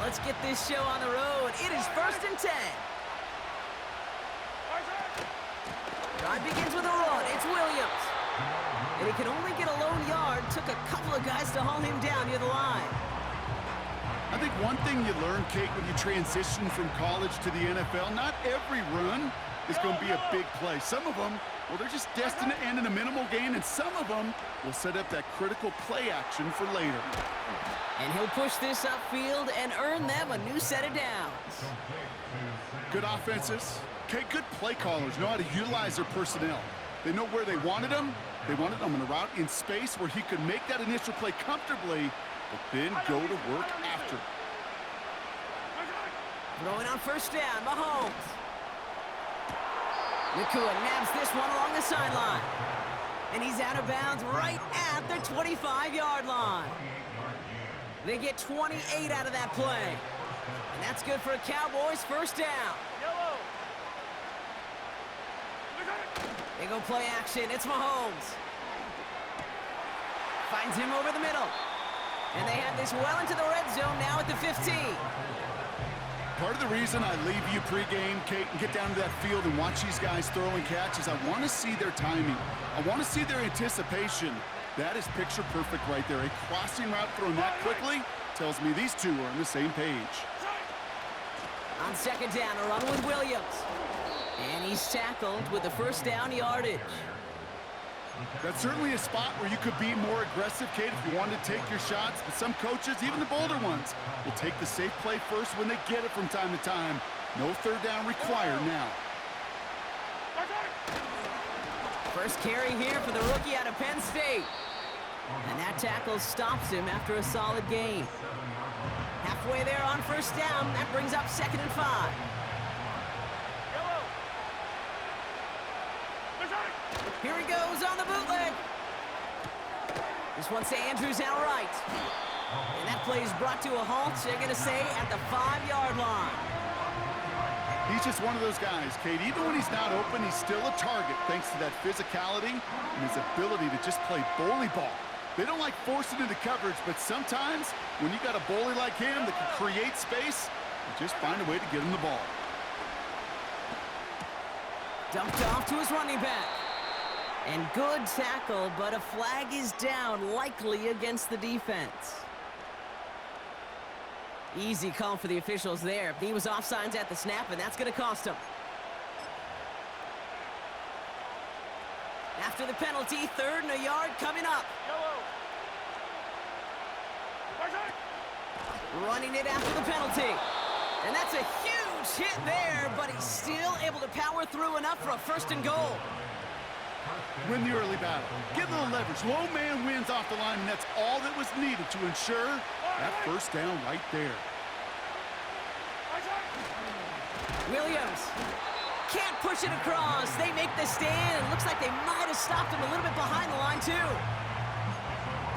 Let's get this show on the road. It is 1st and 10. Drive begins with a run. It's Williams. And he can only get a lone yard. Took a couple of guys to haul him down near the line. I think one thing you learn, Kate, when you transition from college to the NFL, not every run is going to be a big play. Some of them, well, they're just destined to end in a minimal gain, and some of them will set up that critical play action for later. And he'll push this upfield and earn them a new set of downs. Good offenses. Okay, good play callers know how to utilize their personnel. They know where they wanted them. They wanted them in a route in space where he could make that initial play comfortably, but then go to work after. Throwing on 1st down, Mahomes. Nakua nabs this one along the sideline. And he's out of bounds right at the 25-yard line. They get 28 out of that play. And that's good for a Cowboys 1st down. They go play action. It's Mahomes. Finds him over the middle. And they have this well into the red zone now at the 15. Part of the reason I leave you pregame, Kate, and get down to that field and watch these guys throw and catch is I want to see their timing. I want to see their anticipation. That is picture perfect right there. A crossing route thrown that quickly tells me these two are on the same page. On 2nd down, a run with Williams. And he's tackled with the 1st down yardage. That's certainly a spot where you could be more aggressive, Kate, if you wanted to take your shots. But some coaches, even the bolder ones, will take the safe play first when they get it from time to time. No 3rd down required now. First carry here for the rookie out of Penn State. And that tackle stops him after a solid gain. Halfway there on 1st down, that brings up 2nd and 5. Here he goes on the bootleg. This one's to Andrews out right. And that play is brought to a halt, they're going to say, at the 5-yard line. He's just one of those guys, Kate. Even when he's not open, he's still a target thanks to that physicality and his ability to just play bully ball. They don't like forcing into coverage, but sometimes when you got a bully like him that can create space, you just find a way to get him the ball. Dumped off to his running back. And good tackle, but a flag is down, likely against the defense. Easy call for the officials there. He was offsides at the snap, and that's going to cost him. After the penalty, 3rd and a yard coming up. Running it after the penalty. And that's a huge hit there, but he's still able to power through enough for a 1st and goal. Win the early battle. Get a little leverage. Low man wins off the line, and that's all that was needed to ensure that 1st down right there. Williams can't push it across. They make the stand. Looks like they might have stopped him a little bit behind the line, too.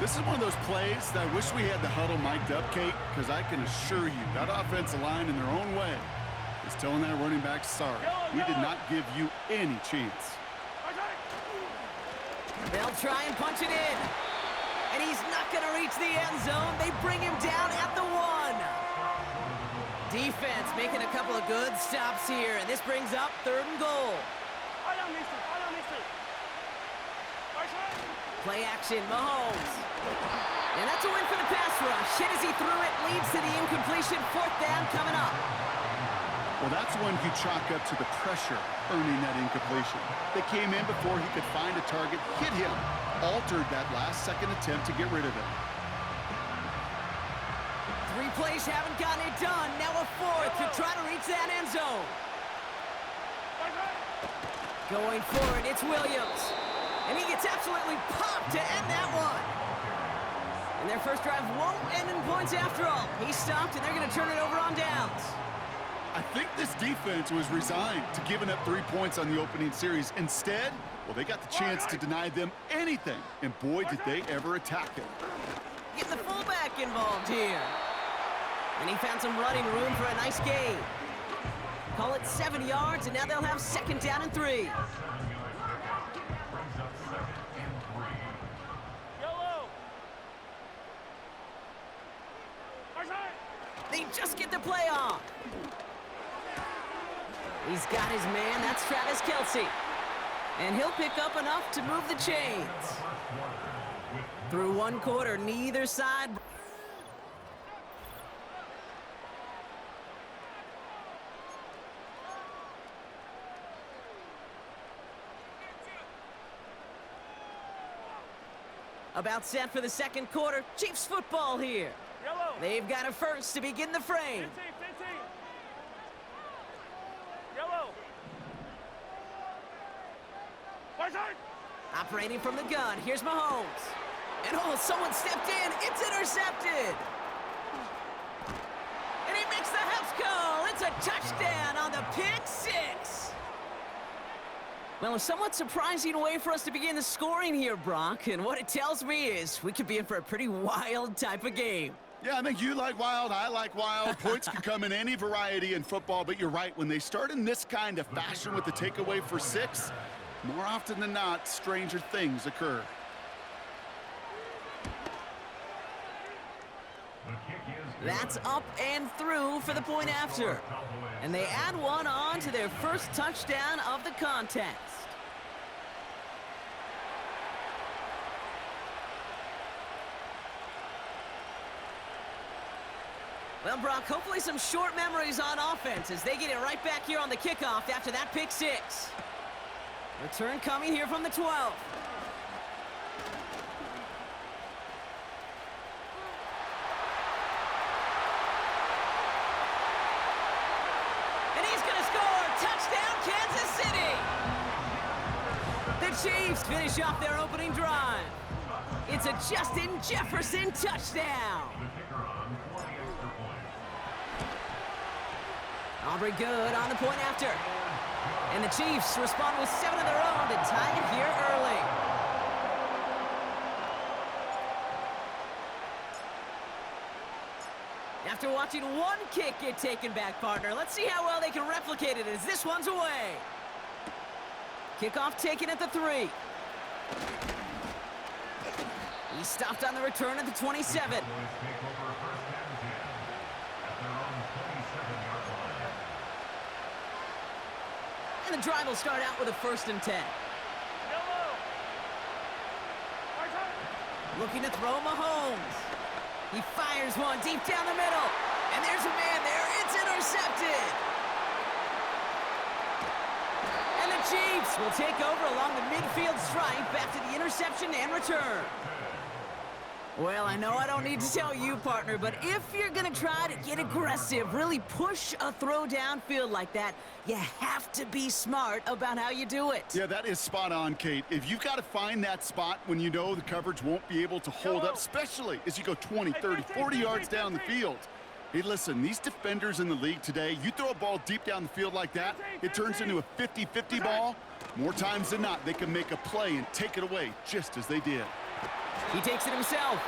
This is one of those plays that I wish we had the huddle mic'd up, Kate, because I can assure you that offensive line in their own way is telling that running back, sorry, we did not give you any chance. They'll try and punch it in. And he's not going to reach the end zone. They bring him down at the 1. Defense making a couple of good stops here. And this brings up 3rd and goal. Play action, Mahomes. And that's a win for the pass rush. Hit as he threw it, leads to the incompletion. 4th down coming up. Well, that's one you chalk up to the pressure earning that incompletion. They came in before he could find a target, hit him, altered that last-second attempt to get rid of it. 3 plays haven't gotten it done. Now a 4th to try to reach that end zone. Going forward, it's Williams. And he gets absolutely popped to end that one. And their first drive won't end in points after all. He stopped, and they're going to turn it over on downs. I think this defense was resigned to giving up 3 points on the opening series. Instead, well, they got the chance to deny them anything. And boy, did they ever attack it. Get the fullback involved here. And he found some running room for a nice gain. Call it 7 yards, and now they'll have 2nd down and 3. They just get the play off. He's got his man. That's Travis Kelce. And he'll pick up enough to move the chains. Through one quarter, neither side. About set for the second quarter. Chiefs football here. Yellow. They've got a first to begin the frame. 15. Yellow. Right side. Operating from the gun. Here's Mahomes. And oh, someone stepped in. It's intercepted. And he makes the house call. It's a touchdown on the pick six. Well, a somewhat surprising way for us to begin the scoring here, Brock. And what it tells me is we could be in for a pretty wild type of game. Yeah, I think you like wild, I like wild. Points can come in any variety in football, but you're right. When they start in this kind of fashion with the takeaway for 6, more often than not, stranger things occur. That's up and through for the point after. And they add one on to their first touchdown of the contest. Well, Brock, hopefully some short memories on offense as they get it right back here on the kickoff after that pick six. Return coming here from the 12. And he's going to score. Touchdown, Kansas City. The Chiefs finish off their opening drive. It's a Justin Jefferson touchdown. Aubrey good on the point after. And the Chiefs respond with 7 of their own to tie it here early. After watching one kick get taken back, partner, let's see how well they can replicate it as this one's away. Kickoff taken at the 3. He stopped on the return at the 27. And the drive will start out with a 1st and 10. Yellow. Right side. Looking to throw Mahomes. He fires one deep down the middle. And there's a man there. It's intercepted. And the Chiefs will take over along the midfield stripe back to the interception and return. Well, I know I don't need to tell you, partner, but if you're going to try to get aggressive, really push a throw downfield like that, you have to be smart about how you do it. Yeah, that is spot on, Kate. If you've got to find that spot when you know the coverage won't be able to hold up, especially as you go 20, 30, 40 yards down the field. Hey, listen, these defenders in the league today, you throw a ball deep down the field like that, it turns into a 50-50 ball. More times than not, they can make a play and take it away, just as they did. He takes it himself.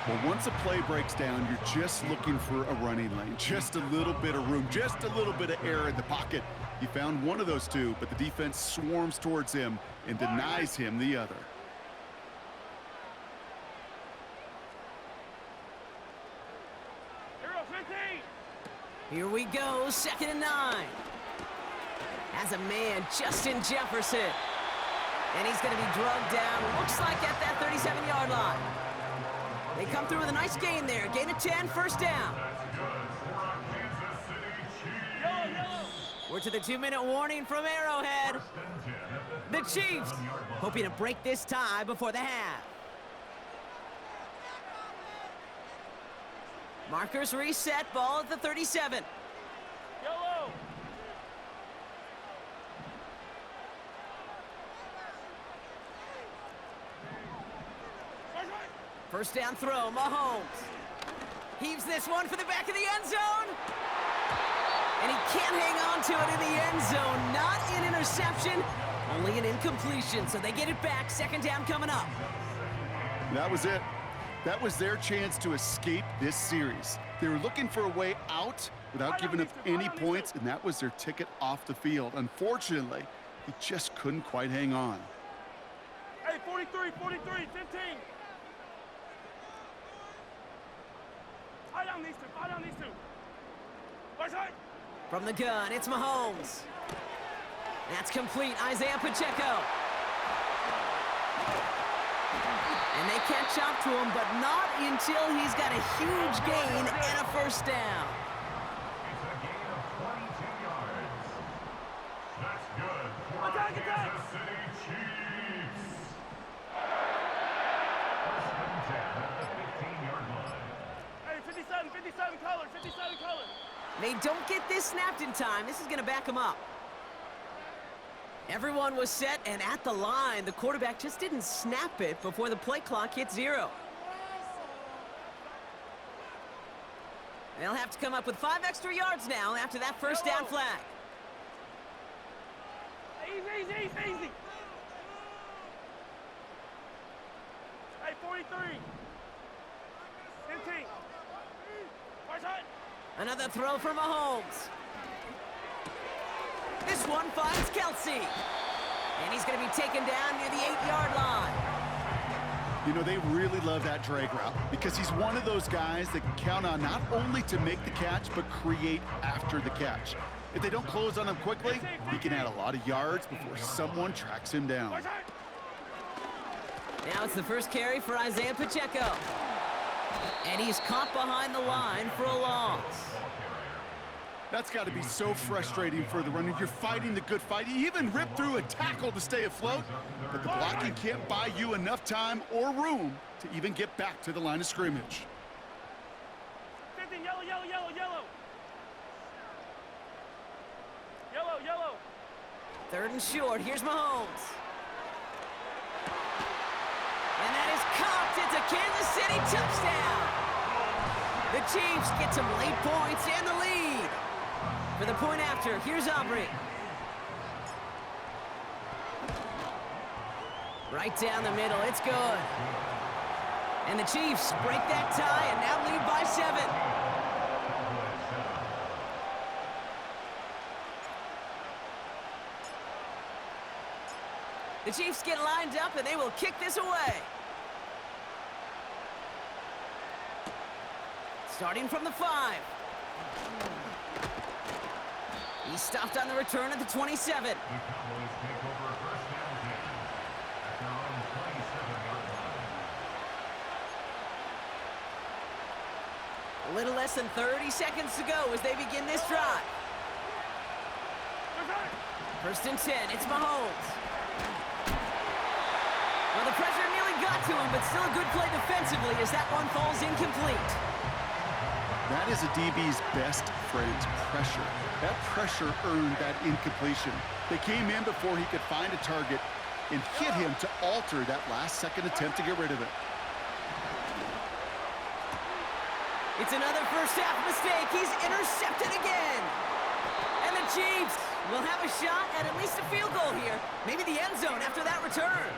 Well, once a play breaks down, you're just looking for a running lane. Just a little bit of room, just a little bit of air in the pocket. He found one of those two, but the defense swarms towards him and denies him the other. Here we go, 2nd and 9. As a man, Justin Jefferson. And he's going to be drugged down, looks like at that 37-yard line. They come through with a nice gain there. Gain of 10, 1st down. We're to the 2-minute warning from Arrowhead. The Chiefs hoping to break this tie before the half. Markers reset, ball at the 37. Yellow. First down throw, Mahomes. Heaves this one for the back of the end zone. And he can't hang on to it in the end zone. Not an interception, only an incompletion. So they get it back, 2nd down coming up. That was it. That was their chance to escape this series. They were looking for a way out without giving up any points, and that was their ticket off the field. Unfortunately, he just couldn't quite hang on. Hey, 43, 15. Fire down these two. Fire down these two. Right side. From the gun, it's Mahomes. That's complete. Isaiah Pacheco. And they catch up to him, but not until he's got a huge gain and a first down. It's a gain of 22 yards. That's good for Attack, the attack. Kansas City Chiefs. First and 10 at the 15-yard line. Hey, 57 color. 57 color. They don't get this snapped in time. This is going to back them up. Everyone was set and at the line. The quarterback just didn't snap it before the play clock hit 0. They'll have to come up with 5 extra yards now after that first down flag. Easy. Hey, 43. 15. Right side. Another throw for Mahomes. This one finds Kelsey. And he's going to be taken down near the 8-yard line. You know, they really love that drag route because he's one of those guys that can count on not only to make the catch, but create after the catch. If they don't close on him quickly, he can add a lot of yards before someone tracks him down. Right side. Now it's the first carry for Isaiah Pacheco. And he's caught behind the line for a loss. That's got to be so frustrating for the runner. You're fighting the good fight. You even rip through a tackle to stay afloat, but the blocking can't buy you enough time or room to even get back to the line of scrimmage. 15, yellow. Yellow. 3rd and short. Here's Mahomes. And that is caught. It's a Kansas City touchdown. The Chiefs get some late points and the lead. For the point after, here's Aubrey. Right down the middle, it's good. And the Chiefs break that tie and now lead by 7. The Chiefs get lined up and they will kick this away. Starting from the 5. He's stopped on the return at the 27. The Cowboys take over a first down 10 at their own 27-yard line. A little less than 30 seconds to go as they begin this drive. Right side. First and 10, it's Mahomes. Well, the pressure nearly got to him, but still a good play defensively as that one falls incomplete. That is a DB's best phrase, pressure. That pressure earned that incompletion. They came in before he could find a target and hit him to alter that last-second attempt to get rid of it. It's another first-half mistake. He's intercepted again. And the Chiefs will have a shot at least a field goal here. Maybe the end zone after that return.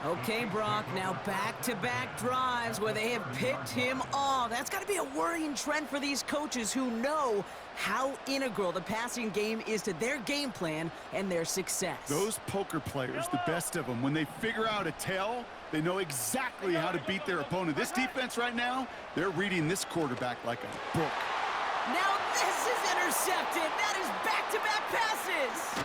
Okay, Brock, now back-to-back drives where they have picked him off. That's got to be a worrying trend for these coaches who know how integral the passing game is to their game plan and their success. Those poker players, the best of them, when they figure out a tell, they know exactly how to beat their opponent. This defense right now, they're reading this quarterback like a book. Now this is intercepted. That is back-to-back passes.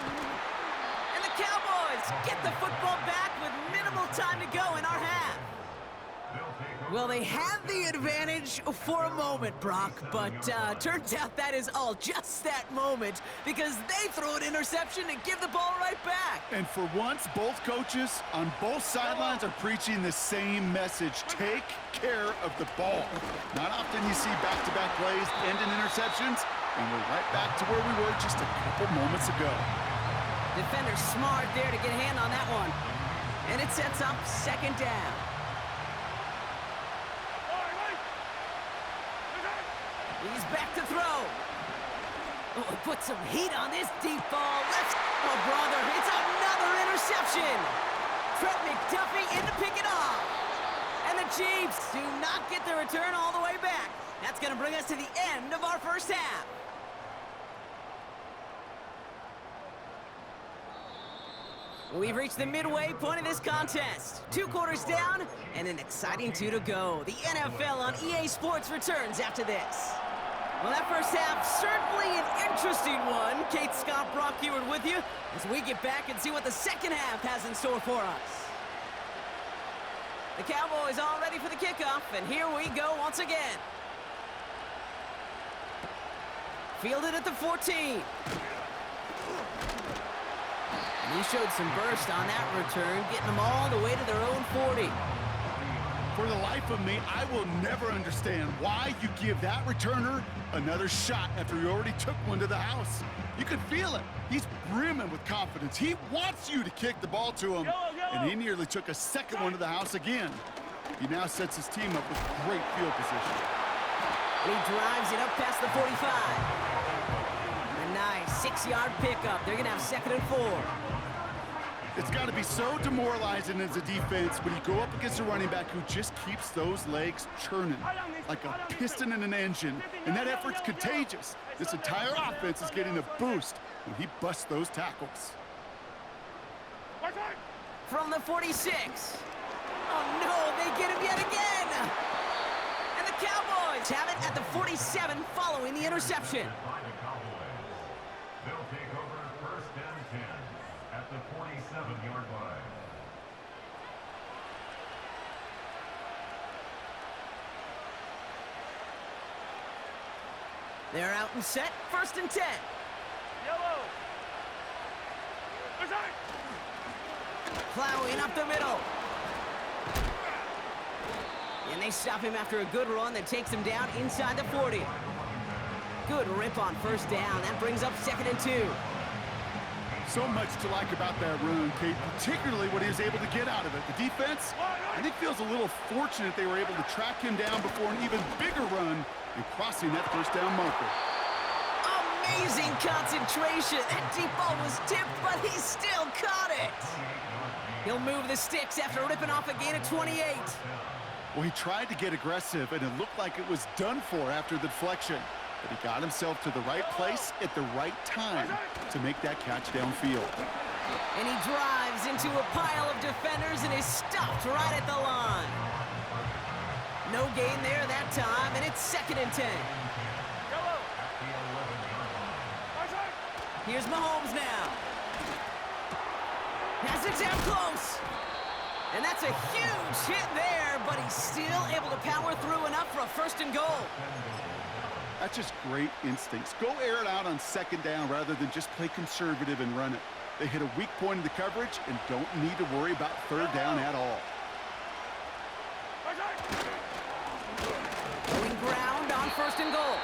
And the Cowboys get the football back with minimal time to go in our half. Well, they have the advantage for a moment, Brock, but turns out that is all just that moment because they throw an interception and give the ball right back. And for once, both coaches on both sidelines are preaching the same message. Take care of the ball. Not often you see back-to-back plays end in interceptions, and we're right back to where we were just a couple moments ago. Defender smart there to get a hand on that one. And it sets up 2nd down. He's back to throw. Oh, put some heat on this deep ball. Let's go, brother. It's another interception. Trent McDuffie in to pick it off. And the Chiefs do not get the return all the way back. That's going to bring us to the end of our first half. We've reached the midway point of this contest. 2 quarters down and an exciting 2 to go. The NFL on EA Sports returns after this. Well, that first half, certainly an interesting one. Kate, Scott, Brock Ewart with you as we get back and see what the second half has in store for us. The Cowboys all ready for the kickoff, and here we go once again. Fielded at the 14. And he showed some burst on that return, getting them all the way to their own 40. For the life of me, I will never understand why you give that returner another shot after he already took one to the house. You could feel it. He's brimming with confidence. He wants you to kick the ball to him, and he nearly took a second one to the house again. He now sets his team up with great field position. And he drives it up past the 45. A nice 6-yard pickup. They're going to have 2nd and 4. It's got to be so demoralizing as a defense when you go up against a running back who just keeps those legs churning like a piston in an engine, and that effort's contagious. This entire offense is getting a boost when he busts those tackles. From the 46. Oh, no, they get him yet again. And the Cowboys have it at the 47 following the interception. They'll take over 1st and 10 at the 47-yard line. They're out and set. 1st and 10. Yellow. Plowing up the middle. And they stop him after a good run that takes him down inside the 40. Good rip on 1st down. That brings up 2nd and 2. So much to like about that run, Kate, particularly what he was able to get out of it. The defense, I think, feels a little fortunate they were able to track him down before an even bigger run and crossing that 1st down marker. Amazing concentration. That deep ball was tipped, but he still caught it. He'll move the sticks after ripping off a gain of 28. Well, he tried to get aggressive, and it looked like it was done for after the deflection. But he got himself to the right place at the right time to make that catch downfield. And he drives into a pile of defenders and is stopped right at the line. No gain there that time, and it's 2nd and 10. Here's Mahomes now. Has it down close. And that's a huge hit there, but he's still able to power through enough for a 1st and goal. That's just great instincts. Go air it out on 2nd down rather than just play conservative and run it. They hit a weak point in the coverage and don't need to worry about 3rd down at all. Going ground on 1st and goal.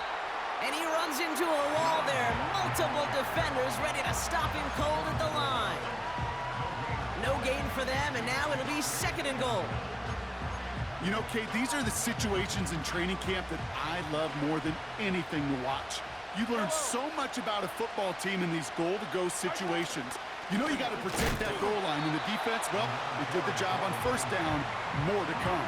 And he runs into a wall there. Multiple defenders ready to stop him cold at the line. No gain for them, and now it'll be 2nd and goal. You know, Kate, these are the situations in training camp that I love more than anything to watch. You learn so much about a football team in these goal-to-go situations. You know you got to protect that goal line, and the defense, well, they did the job on 1st down. More to come.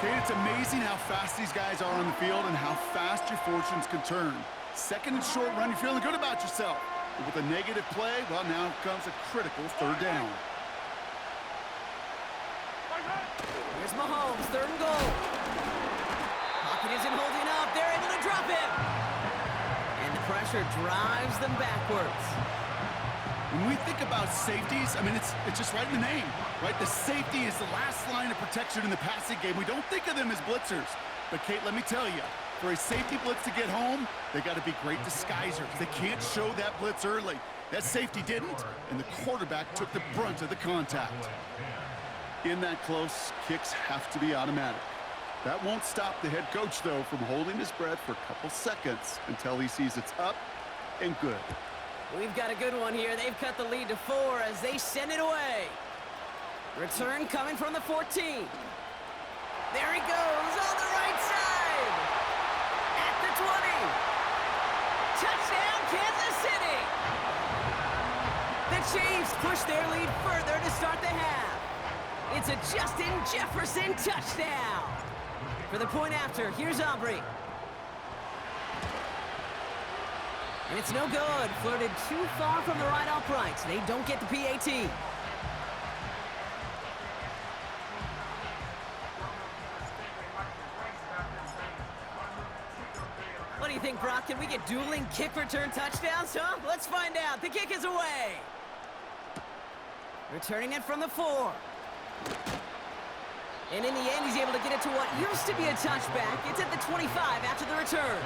Kate, it's amazing how fast these guys are on the field and how fast your fortunes can turn. 2nd and short run, you're feeling good about yourself. But with a negative play, well, now comes a critical 3rd down. Here's Mahomes, 3rd and goal. Pocket isn't holding up. They're able to drop him. And the pressure drives them backwards. When we think about safeties, I mean, it's just right in the name, right? The safety is the last line of protection in the passing game. We don't think of them as blitzers. But, Kate, let me tell you, for a safety blitz to get home, they got to be great disguisers. They can't show that blitz early. That safety didn't, and the quarterback took the brunt of the contact. In that close, kicks have to be automatic. That won't stop the head coach, though, from holding his breath for a couple seconds until he sees it's up and good. We've got a good one here. They've cut the lead to 4 as they send it away. Return coming from the 14. There he goes on the right side. At the 20. Touchdown, Kansas City. The Chiefs push their lead further to start the half. It's a Justin Jefferson touchdown. For the point after, here's Aubrey. And it's no good. Flirted too far from the right uprights. They don't get the PAT. What do you think, Brock? Can we get dueling kick return touchdowns, huh? Let's find out. The kick is away. Returning it from the 4. And in the end, he's able to get it to what used to be a touchback. It's at the 25 after the return.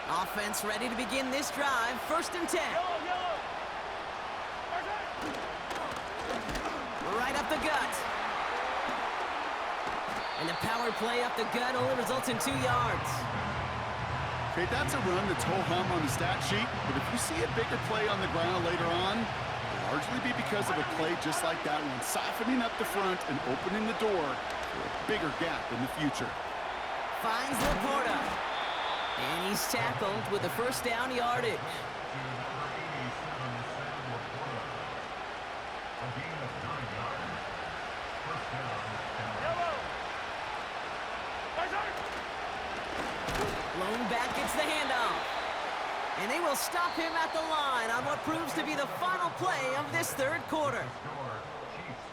Offense ready to begin this drive. 1st and 10. Yellow. Right up the gut. And the power play up the gut only results in 2 yards. Okay, that's a run that's ho-hum on the stat sheet, but if you see a bigger play on the ground later on, it'll largely be because of a play just like that one, softening up the front and opening the door for a bigger gap in the future. Finds Laporta. And he's tackled with the 1st down yardage. Lone back gets the handoff. And they will stop him at the line on what proves to be the final play of this 3rd quarter.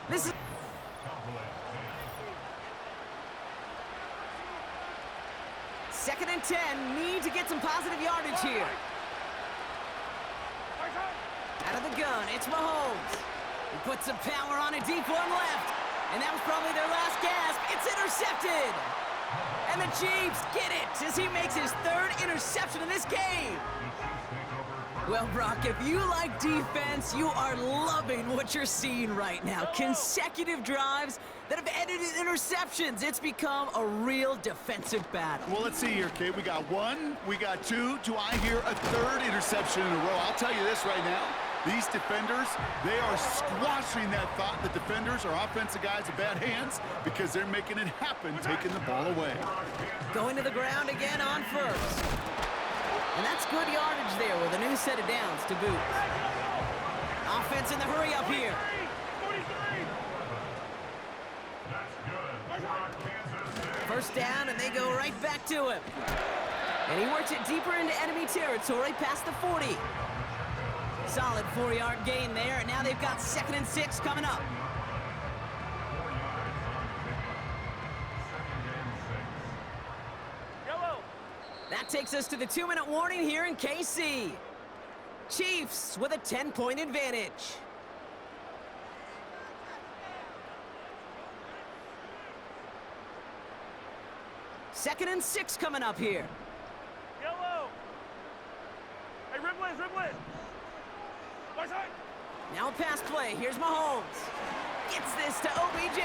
This is... Second and 10, need to get some positive yardage here. Out of the gun, it's Mahomes. He puts some power on a deep one left. And that was probably their last gasp. It's intercepted. And the Chiefs get it as he makes his 3rd interception in this game. Well, Brock, if you like defense, you are loving what you're seeing right now. Consecutive drives that have ended in interceptions. It's become a real defensive battle. Well, let's see here, Kate. We got 1, we got 2. Do I hear a 3rd interception in a row? I'll tell you this right now. These defenders, they are squashing that thought that defenders or offensive guys have bad hands because they're making it happen, taking the ball away. Going to the ground again on 1st. And that's good yardage there with a new set of downs to boot. Offense in the hurry up here. 1st down, and they go right back to him. And he works it deeper into enemy territory past the 40. Solid 4-yard gain there, and now they've got 2nd and 6 coming up. That takes us to the 2-minute warning here in KC. Chiefs with a 10-point advantage. Second and 6 coming up here. Yellow. Hey, Riblet. Right side. Now a pass play. Here's Mahomes. Gets this to OBJ.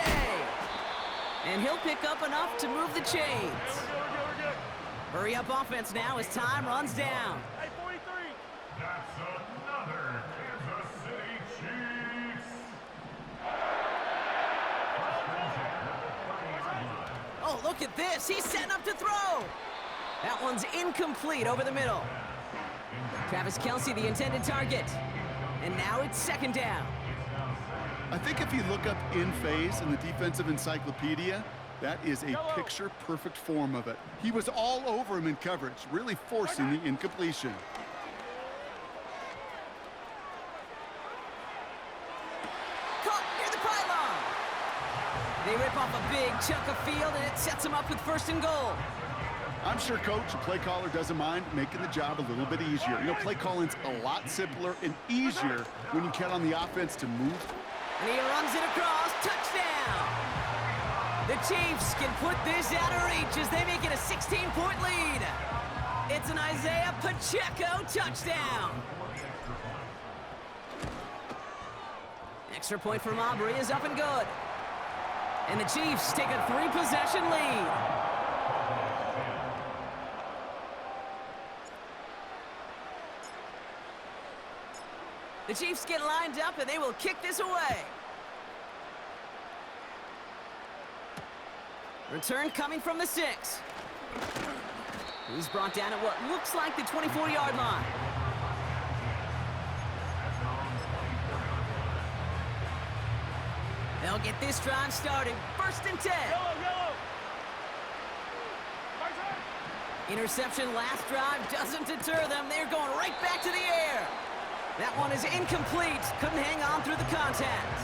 And he'll pick up enough to move the chains. We're good. Hurry up offense now as time runs down. Hey, 43. That's another Kansas City Chiefs. Oh, look at this. He's setting up to throw. That one's incomplete over the middle. Travis Kelce, the intended target. And now it's 2nd down. I think if you look up in phase in the defensive encyclopedia, that is a picture-perfect form of it. He was all over him in coverage, really forcing the incompletion. Caught near the pylon. They rip off a big chunk of field, and it sets them up with 1st and goal. I'm sure coach and play caller doesn't mind making the job a little bit easier. You know, play calling's a lot simpler and easier when you count on the offense to move. And he runs it across. Touchdown! The Chiefs can put this out of reach as they make it a 16-point lead. It's an Isaiah Pacheco touchdown. Extra point from Aubrey is up and good. And the Chiefs take a 3-possession lead. The Chiefs get lined up and they will kick this away. Return coming from the 6. He's brought down at what looks like the 24-yard line. They'll get this drive started. 1st and 10. Yellow. Right side. Interception last drive doesn't deter them. They're going right back to the air. That one is incomplete. Couldn't hang on through the contact.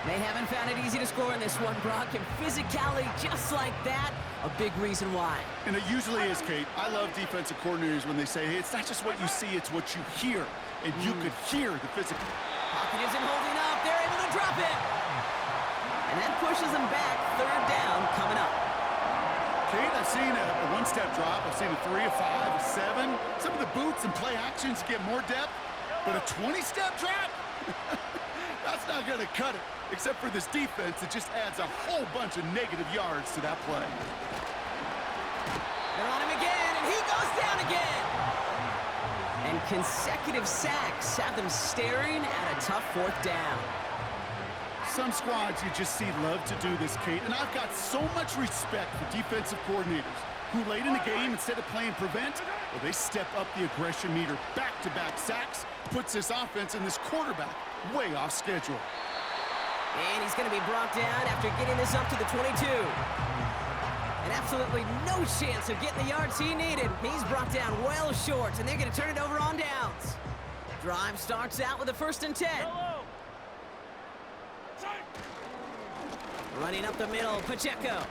They haven't found it easy to score in this one, Brock, and physicality just like that, a big reason why. And it usually is, Kate. I love defensive coordinators when they say, hey, it's not just what you see, it's what you hear. And you could hear the physical. Pocket isn't holding up. They're able to drop it. And that pushes them back. Third down coming up. Kate, I've seen a one-step drop. I've seen a 3, a 5, a 7. Some of the boots and play actions get more depth. But a 20-step drop? That's not going to cut it. Except for this defense, it just adds a whole bunch of negative yards to that play. They're on him again, and he goes down again. And consecutive sacks have them staring at a tough fourth down. Some squads you just see love to do this, Kate, and I've got so much respect for defensive coordinators who late in the game, instead of playing prevent, well, they step up the aggression meter. Back-to-back sacks puts this offense and this quarterback way off schedule. And he's going to be brought down after getting this up to the 22. And absolutely no chance of getting the yards he needed. He's brought down well short, and they're going to turn it over on downs. Drive starts out with a 1st and 10. Running up the middle, Pacheco.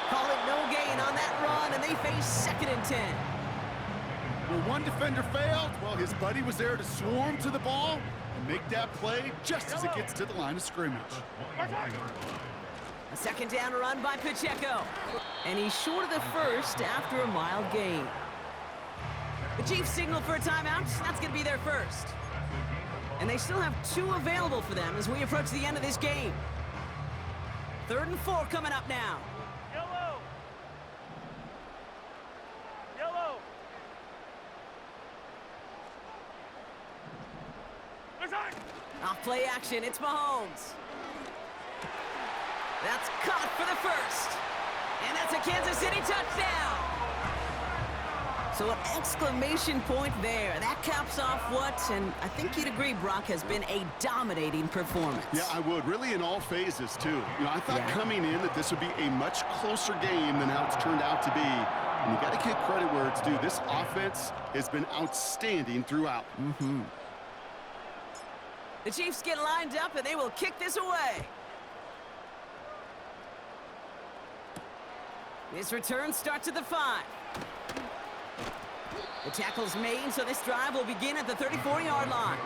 Call it no gain on that run, and they face 2nd and 10. Well, one defender failed. Well, his buddy was there to swarm to the ball and make that play just as it gets to the line of scrimmage. A 2nd down run by Pacheco. And he's short of the 1st after a mild gain. The Chiefs signal for a timeout. That's going to be their 1st. And they still have 2 available for them as we approach the end of this game. 3rd and 4 coming up now. Yellow. Yellow. Off play action, it's Mahomes. That's caught for the 1st. And that's a Kansas City touchdown. So an exclamation point there. That caps off what, and I think you'd agree, Brock, has been a dominating performance. Yeah, I would. Really in all phases, too. You know, I thought coming in that this would be a much closer game than how it's turned out to be. And you got to give credit where it's due. This offense has been outstanding throughout. The Chiefs get lined up, and they will kick this away. This return starts at the 5. The tackle's made, so this drive will begin at the 34-yard line.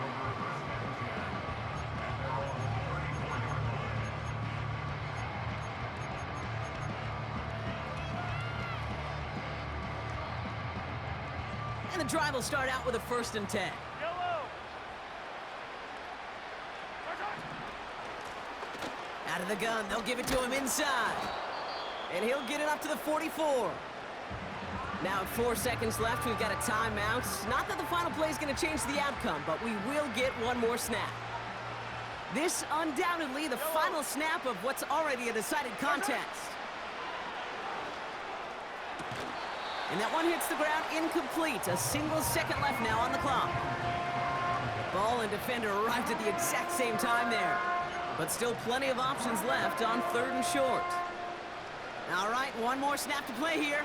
And the drive will start out with a 1st and 10. Yellow. Out of the gun, they'll give it to him inside. And he'll get it up to the 44. Now, 4 seconds left, we've got a timeout. Not that the final play is going to change the outcome, but we will get one more snap. This undoubtedly the final snap of what's already a decided contest. And that one hits the ground incomplete. A single second left now on the clock. Ball and defender arrived at the exact same time there. But still plenty of options left on 3rd and short. All right, one more snap to play here.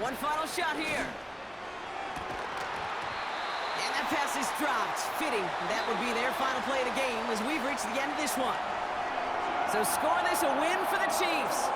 One final shot here. And that pass is dropped. Fitting. That would be their final play of the game as we've reached the end of this one. So score this a win for the Chiefs.